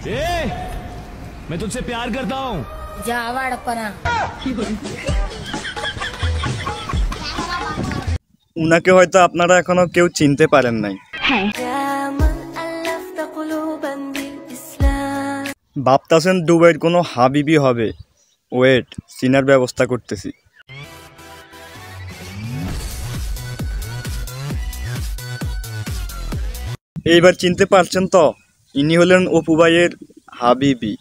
मैं तुझसे प्यार करता हूँ। উনাকে হয়তো আপনারা এখনো কেউ চিনতে পারেন নাই। ভাবতাছেন দুবাইয়ের কোনো হাবিবি হবে, ওয়েট চিনার ব্যবস্থা করতেছি। এইবার চিনতে পারছেন তো, ইনি হলেন অপু ভাইয়ের হাবিবি।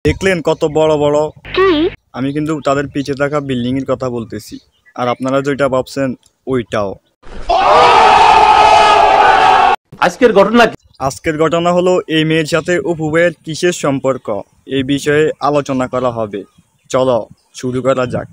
দেখলেন কত বড় বড়, আমি কিন্তু তাদের পিছে থাকা বিল্ডিং এর কথা বলতেছি, আর আপনারা যেটা ভাবছেন ওইটাও। আজকের ঘটনা হলো এই মেয়ের সাথে অপু ভাইয়ের কিসের সম্পর্ক, এই বিষয়ে আলোচনা করা হবে। চলো শুরু করা যাক।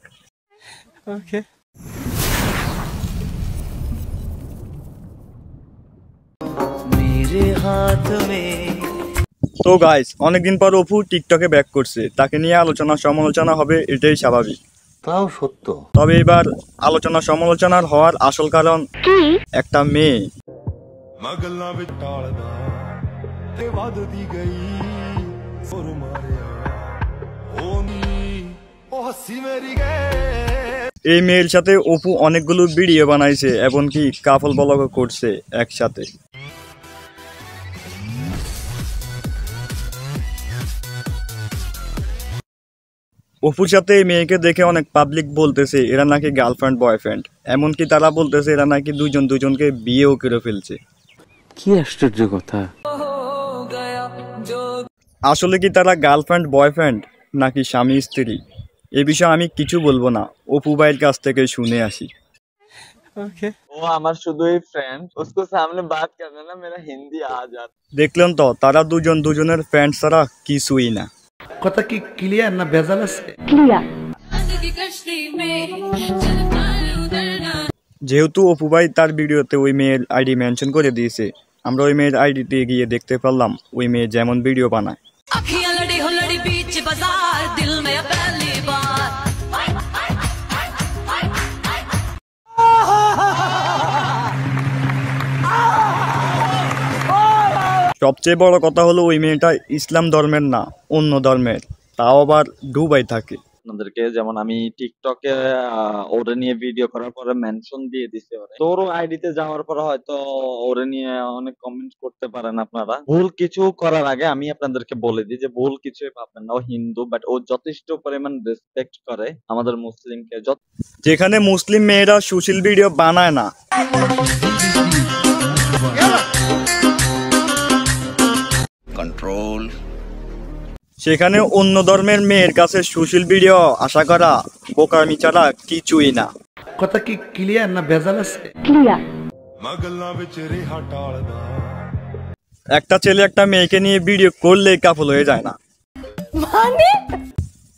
তো গাইস, অনেকদিন পর অপু টিকটকে ব্যাক করছে, তাকে নিয়ে আলোচনা সমালোচনা হবে, এটাই স্বাভাবিক। তাও সত্য। তবে এবার আলোচনা সমালোচনার হওয়ার আসল কারণ একটা মেয়ে। এই মেয়ের সাথে অপু অনেকগুলো ভিডিও বানাইছে, এমনকি কাপল ব্লগও করছে একসাথে। অপুর সাথে এই মেয়েকে দেখে অনেক পাবলিক বলতেছে এরা নাকি গার্লফ্রেন্ড বয়ফ্রেন্ড, এমনকি তারা বলতেছে এরা নাকি দুজন দুজনকে বিয়েও করে ফেলছে। কি আশ্চর্য কথা! আসলে কি তারা গার্লফ্রেন্ড বয়ফ্রেন্ড নাকি স্বামী স্ত্রী, এ বিষয়ে আমি কিছু বলবো না, অপু ভাইয়ের কাছ থেকে শুনে আসি। ও আমার শুধুই ফ্রেন্ড, उसको सामने बात करना ना मेरा हिंदी आ जाता। দেখলেন তো, তারা দুজন দুজনের ফ্রেন্ড ছাড়া কিছুই না। কথা কি ক্লিয়ার না ভেজাল আছে? ক্লিয়ার। যেহেতু অপু ভাই তার ভিডিওতে ওই মেয়ের আইডি মেনশন করে দিয়েছে, আমরা ওই মেয়ের আইডিতে গিয়ে দেখতে পারলাম ওই মেয়ে যেমন ভিডিও বানায়। সবচেয়ে বড় কথা হলো ওই মেয়েটা ইসলাম ধর্মের না, অন্য ধর্মের, তাও আবার দুবাই থাকে। আপনাদেরকে যেমন আমি টিকটকে ওরে নিয়ে ভিডিও করার পরে মেনশন দিয়ে দিছে, তোর আইডিতে যাওয়ার পরে হয়তো ওরে নিয়ে অনেক কমেন্ট করতে পারেন আপনারা। ভুল কিছু করার আগে আমি আপনাদেরকে বলে দিই যে ভুল কিছুই ভাববেন না, ও হিন্দু, বাট ও যথেষ্ট পরিমাণ রেসপেক্ট করে আমাদের মুসলিমকে। যেখানে মুসলিম মেয়েরা সুশীল ভিডিও বানায় না, সেখানে অন্য ধর্মের মেয়ের কাছে সুশীল ভিডিও আশা করা বোকামি ছাড়া কিছুই না। কথা কি ক্লিয়ার না ভেজাল আছে? ক্লিয়ার। একটা ছেলে একটা মেয়েকে নিয়ে ভিডিও করলে কাপল হয়ে যায় না মানে?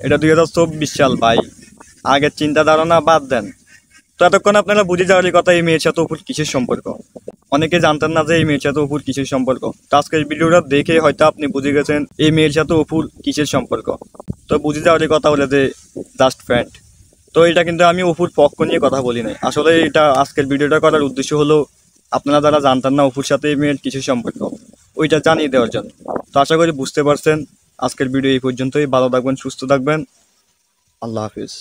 এটা 2024 সাল ভাই, আগের চিন্তা ধারণা বাদ দেন। তো এতক্ষণ আপনারা বুঝে যাওয়ারই কথা এই মেয়ের সাথে অপুর কিসের সম্পর্ক। অনেকে জানতেন না যে এই মেয়ের সাথে অপুর কিসের সম্পর্ক, আজকের ভিডিওটা দেখে হয়তো আপনি বুঝে গেছেন এই মেয়ের সাথে অপুর কিসের সম্পর্ক। তো বুঝে যাওয়ারই কথা হলে যে জাস্ট ফ্রেন্ড। তো এটা কিন্তু আমি অপুর পক্ষ নিয়ে কথা বলি নাই, আসলে এটা আজকের ভিডিওটা করার উদ্দেশ্য হলো আপনারা যারা জানতেন না অপুর সাথে এই মেয়ের কিসের সম্পর্ক, ওইটা জানিয়ে দেওয়ার জন্য। তো আশা করি বুঝতে পারছেন। আজকের ভিডিও এই পর্যন্তই, ভালো থাকবেন, সুস্থ থাকবেন, আল্লাহ হাফিজ।